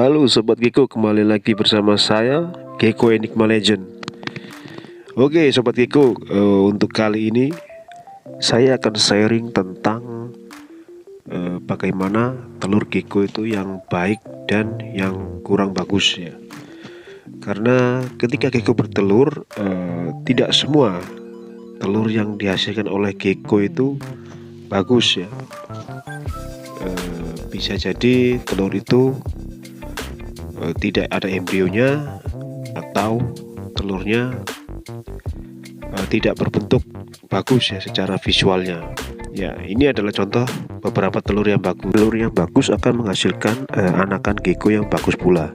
Halo Sobat Gecko, kembali lagi bersama saya Gecko Enigma Legend. Oke Sobat Gecko, untuk kali ini saya akan sharing tentang bagaimana telur gecko itu yang baik dan yang kurang bagus ya. Karena ketika gecko bertelur, tidak semua telur yang dihasilkan oleh gecko itu bagus ya. Bisa jadi telur itu tidak ada embrionya, atau telurnya tidak berbentuk bagus ya secara visualnya. Ya, ini adalah contoh beberapa telur yang bagus. Telur yang bagus akan menghasilkan anakan gecko yang bagus pula.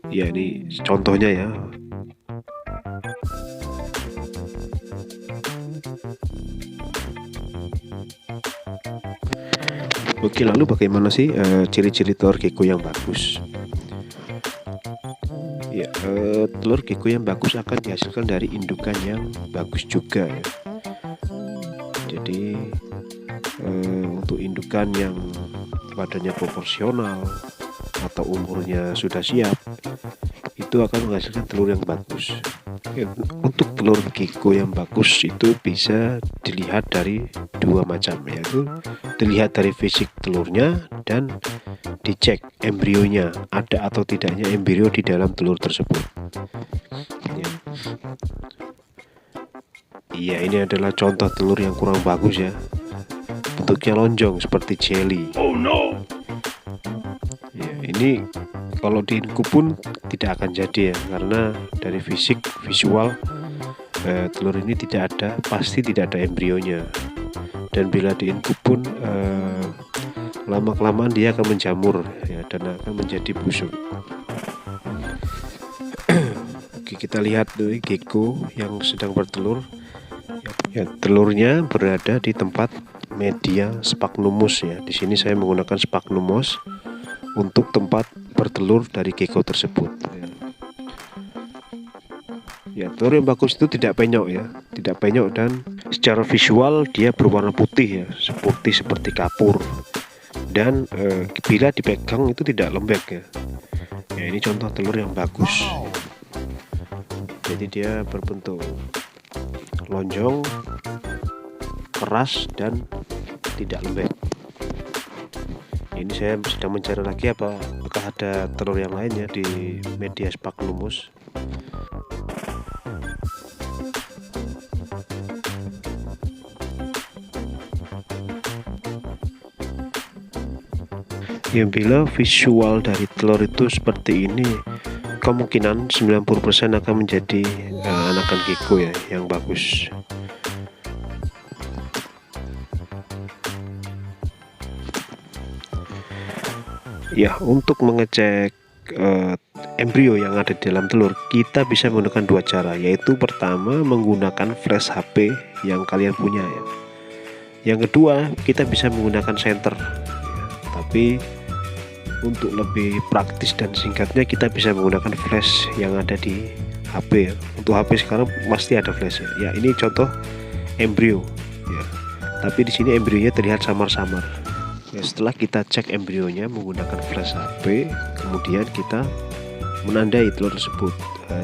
Ya, ini contohnya ya. Oke, lalu bagaimana sih ciri-ciri telur gecko yang bagus? Ya, telur gecko yang bagus akan dihasilkan dari indukan yang bagus juga ya. Jadi untuk indukan yang badannya proporsional atau umurnya sudah siap, itu akan menghasilkan telur yang bagus. Untuk telur gecko yang bagus itu bisa dilihat dari dua macam, yaitu dilihat dari fisik telurnya dan dicek embrionya, ada atau tidaknya embrio di dalam telur tersebut. Iya, ini adalah contoh telur yang kurang bagus ya. Bentuknya lonjong seperti jelly. Oh no. Ya, ini kalau diinkup pun tidak akan jadi ya, karena dari fisik visual telur ini pasti tidak ada embrionya. Dan bila diinkup pun lama-kelamaan dia akan menjamur ya, dan akan menjadi busuk. Oke, kita lihat tuh gecko yang sedang bertelur. Ya, telurnya berada di tempat media sphagnum ya. Di sini saya menggunakan sphagnum moss untuk tempat bertelur dari gecko tersebut. Ya, telur yang bagus itu tidak penyok ya, tidak penyok, dan secara visual dia berwarna putih ya, seperti kapur. Dan bila dipegang itu tidak lembek ya. Ya, ini contoh telur yang bagus. Jadi dia berbentuk lonjong, keras, dan tidak lembek. Ini saya sedang mencari lagi apakah ada telur yang lainnya di media sphagnum moss. Yang bila visual dari telur itu seperti ini, kemungkinan 90% akan menjadi anakan gecko ya yang bagus. Ya, untuk mengecek embrio yang ada di dalam telur, kita bisa menggunakan dua cara, yaitu pertama menggunakan flash HP yang kalian punya ya. Yang kedua, kita bisa menggunakan senter ya. Tapi untuk lebih praktis dan singkatnya, kita bisa menggunakan flash yang ada di HP ya. Untuk HP sekarang pasti ada flash ya. Ya, ini contoh embrio ya. Tapi di sini embrionya terlihat samar-samar. Ya, setelah kita cek embrionya menggunakan flash HP, kemudian kita menandai telur tersebut.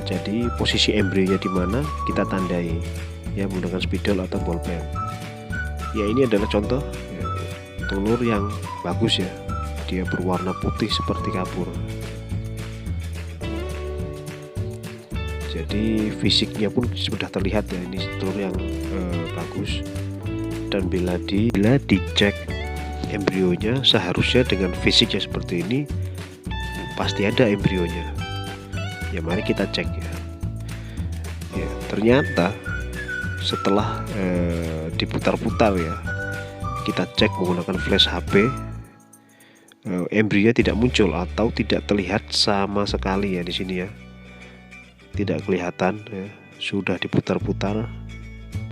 Jadi posisi embrionya di mana kita tandai ya menggunakan spidol atau bolpen. Ya, ini adalah contoh ya, telur yang bagus ya. Dia berwarna putih seperti kapur. Jadi fisiknya pun sudah terlihat ya, ini telur yang bagus. Dan bila dicek embrionya, seharusnya dengan fisiknya seperti ini pasti ada embrionya. Ya, mari kita cek ya. Ya, ternyata setelah diputar-putar ya, kita cek menggunakan flash HP, embrionya tidak muncul atau tidak terlihat sama sekali ya. Di sini ya tidak kelihatan ya. Sudah diputar-putar,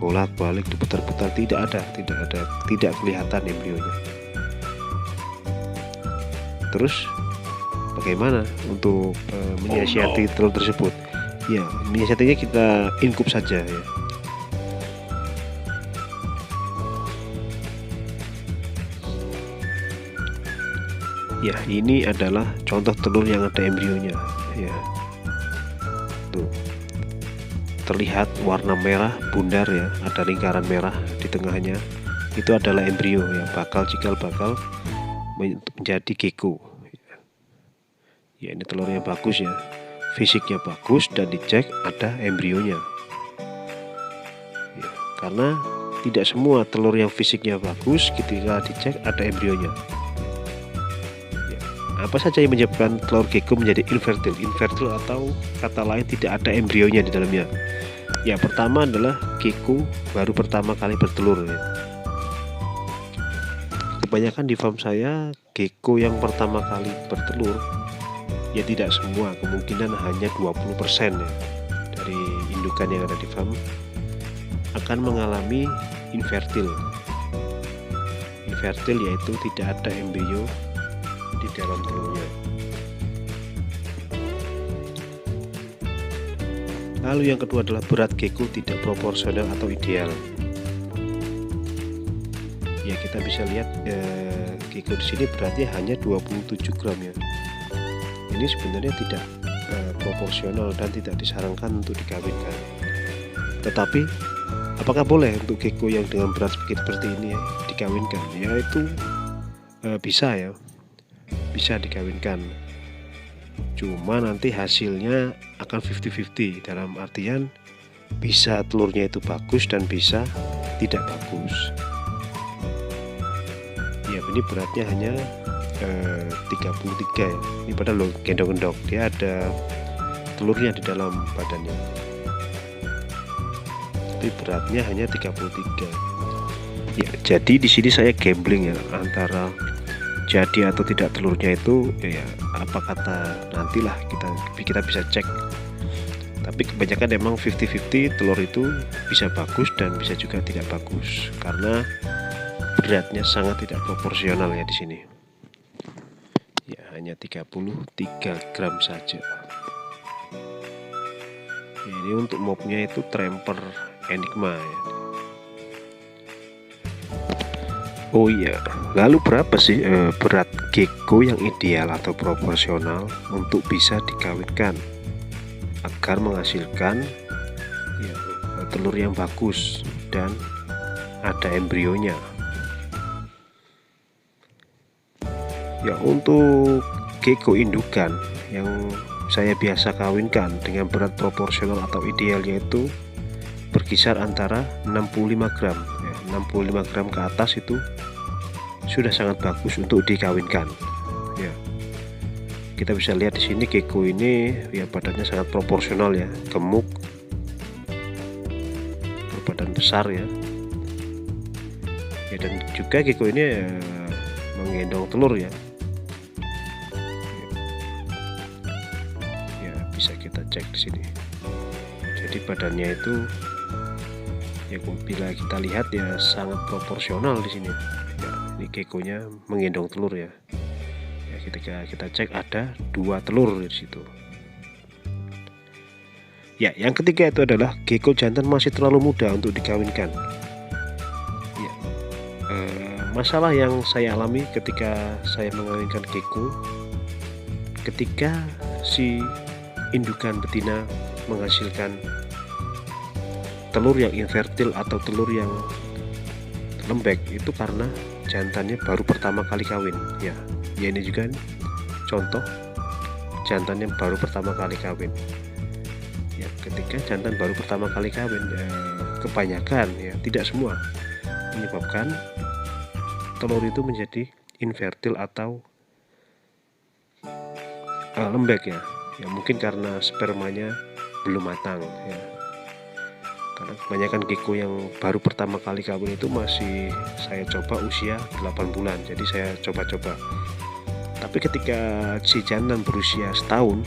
bolak-balik diputar-putar, tidak kelihatan embrionya. Terus bagaimana untuk menyiasati telur tersebut? Ya, menyiasatinya kita inkup saja ya. Ya, ini adalah contoh telur yang ada embrionya ya. Tuh, terlihat warna merah bundar ya, ada lingkaran merah di tengahnya. Itu adalah embrio yang cikal bakal menjadi gecko. Ya, ini telurnya bagus ya, fisiknya bagus, dan dicek ada embrionya ya, karena tidak semua telur yang fisiknya bagus ketika dicek ada embrionya. Apa saja yang menyebabkan telur gecko menjadi infertil? Infertil atau kata lain tidak ada embrionya di dalamnya. Ya, pertama adalah gecko baru pertama kali bertelur ya. Kebanyakan di farm saya gecko yang pertama kali bertelur, ya tidak semua, kemungkinan hanya 20% ya, dari indukan yang ada di farm akan mengalami infertil. Infertil yaitu tidak ada embrio di dalam telurnya. Lalu yang kedua adalah berat gecko tidak proporsional atau ideal. Ya, kita bisa lihat gecko di sini beratnya hanya 27 gram ya. Ini sebenarnya tidak proporsional dan tidak disarankan untuk dikawinkan. Tetapi apakah boleh untuk gecko yang dengan berat seperti ini ya, dikawinkan? Ya, itu bisa ya, bisa dikawinkan, cuma nanti hasilnya akan 50-50, dalam artian bisa telurnya itu bagus dan bisa tidak bagus ya. Ini beratnya hanya 33 ya, ini padahal gendong-gendong, dia ada telurnya di dalam badannya, tapi beratnya hanya 33 ya. Jadi di sini saya gambling ya, antara jadi atau tidak telurnya itu ya, apa kata nantilah kita bisa cek. Tapi kebanyakan memang 50-50, telur itu bisa bagus dan bisa juga tidak bagus karena beratnya sangat tidak proporsional ya di sini. Ya, hanya 33 gram saja. Ya, ini untuk mobnya itu Tramper Enigma ya. Oh iya, lalu berapa sih berat gecko yang ideal atau proporsional untuk bisa dikawinkan agar menghasilkan ya, telur yang bagus dan ada embrionya? Ya, untuk gecko indukan yang saya biasa kawinkan dengan berat proporsional atau ideal yaitu berkisar antara 65 gram ya, 65 gram ke atas itu sudah sangat bagus untuk dikawinkan ya. Kita bisa lihat di sini gecko ini ya badannya sangat proporsional ya, gemuk, berbadan besar ya. Ya, dan juga gecko ini menggendong telur ya. Ya, bisa kita cek di sini. Jadi badannya itu ya, bila kita lihat ya sangat proporsional di sini. Ya, ini geckonya menggendong telur ya. Ya, ketika kita cek ada 2 telur di situ. Ya, yang ketiga itu adalah gecko jantan masih terlalu muda untuk dikawinkan. Ya, masalah yang saya alami ketika saya mengawinkan gecko, ketika si indukan betina menghasilkan telur yang infertil atau telur yang lembek, itu karena jantannya baru pertama kali kawin ya. Ya, ini juga contoh jantan yang baru pertama kali kawin ya. Ketika jantan baru pertama kali kawin kebanyakan ya, tidak semua, menyebabkan telur itu menjadi infertil atau lembek ya. Ya, mungkin karena spermanya belum matang ya. Karena kebanyakan gecko yang baru pertama kali kawin itu masih saya coba usia 8 bulan. Jadi saya coba-coba. Tapi ketika si jantan berusia setahun,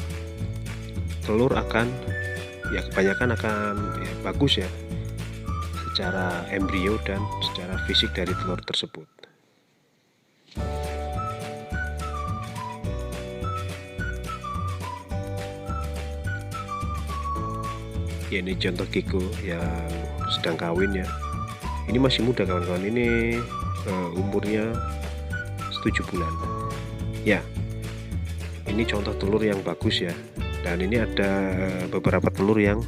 telur akan ya kebanyakan akan ya, bagus ya secara embrio dan secara fisik dari telur tersebut. Ya, ini contoh gecko yang sedang kawin ya. Ini masih muda kawan-kawan, ini umurnya 7 bulan. Ya, ini contoh telur yang bagus ya. Dan ini ada beberapa telur yang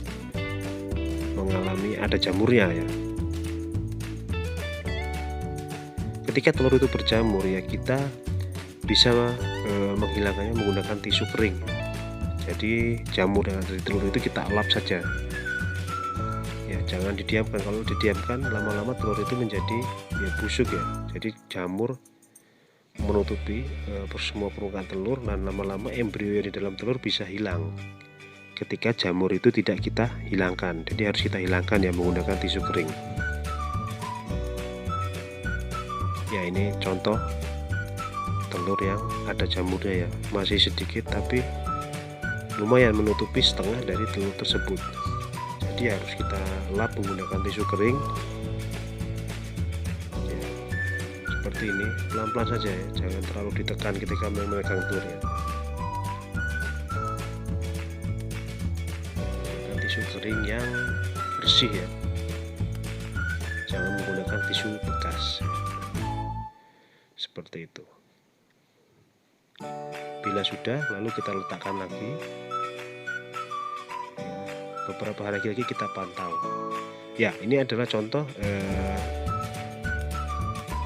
mengalami ada jamurnya ya. Ketika telur itu berjamur ya, kita bisa menghilangkannya menggunakan tisu kering. Jadi jamur yang ada di telur itu kita elap saja ya, jangan didiamkan. Kalau didiamkan lama-lama telur itu menjadi ya busuk ya. Jadi jamur menutupi semua permukaan telur, dan lama-lama embrio yang di dalam telur bisa hilang ketika jamur itu tidak kita hilangkan. Jadi harus kita hilangkan ya menggunakan tisu kering. Ya, ini contoh telur yang ada jamurnya ya, masih sedikit tapi lumayan menutupi setengah dari telur tersebut. Jadi harus kita lap menggunakan tisu kering ya, seperti ini, pelan-pelan saja ya, jangan terlalu ditekan ketika memegang telur ya. Dan tisu kering yang bersih ya, jangan menggunakan tisu bekas ya. Seperti itu. Bila sudah, lalu kita letakkan lagi. Beberapa hari lagi kita pantau. Ya, ini adalah contoh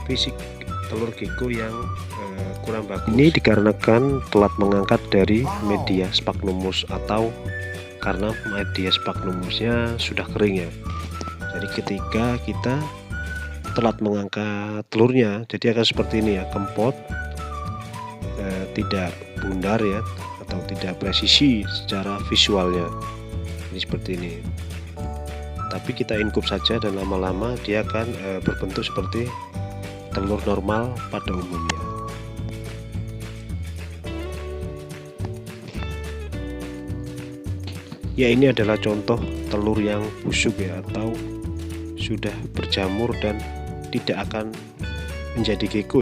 fisik telur gecko yang kurang bagus. Ini dikarenakan telat mengangkat dari media sphagnum atau karena media sphagnumnya sudah kering ya. Jadi ketika kita telat mengangkat telurnya, jadi akan seperti ini ya, kempot, tidak bundar ya, atau tidak presisi secara visualnya. Ini seperti ini. Tapi kita inkup saja dan lama-lama dia akan berbentuk seperti telur normal pada umumnya. Ya, ini adalah contoh telur yang busuk ya, atau sudah berjamur dan tidak akan menjadi gecko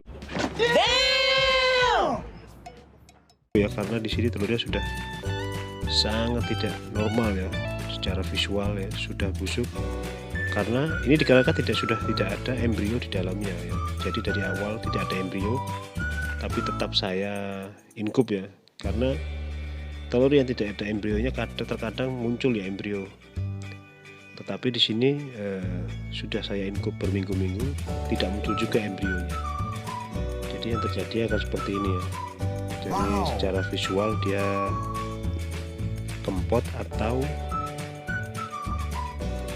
ya, karena di sini telurnya sudah sangat tidak normal ya secara visual ya, sudah busuk. Karena ini dikarenakan tidak ada embrio di dalamnya ya. Jadi dari awal tidak ada embrio, tapi tetap saya inkup ya, karena telur yang tidak ada embrionya terkadang muncul ya embrio. Tetapi di sini sudah saya inkup berminggu-minggu, tidak muncul juga embrionya. Jadi yang terjadi akan seperti ini ya. Jadi secara visual dia kempot atau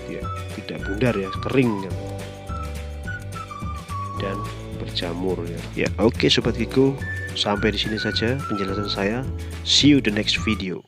ya tidak bundar ya, kering ya, dan berjamur ya. Ya, oke sobat gecko, sampai di sini saja penjelasan saya. See you the next video.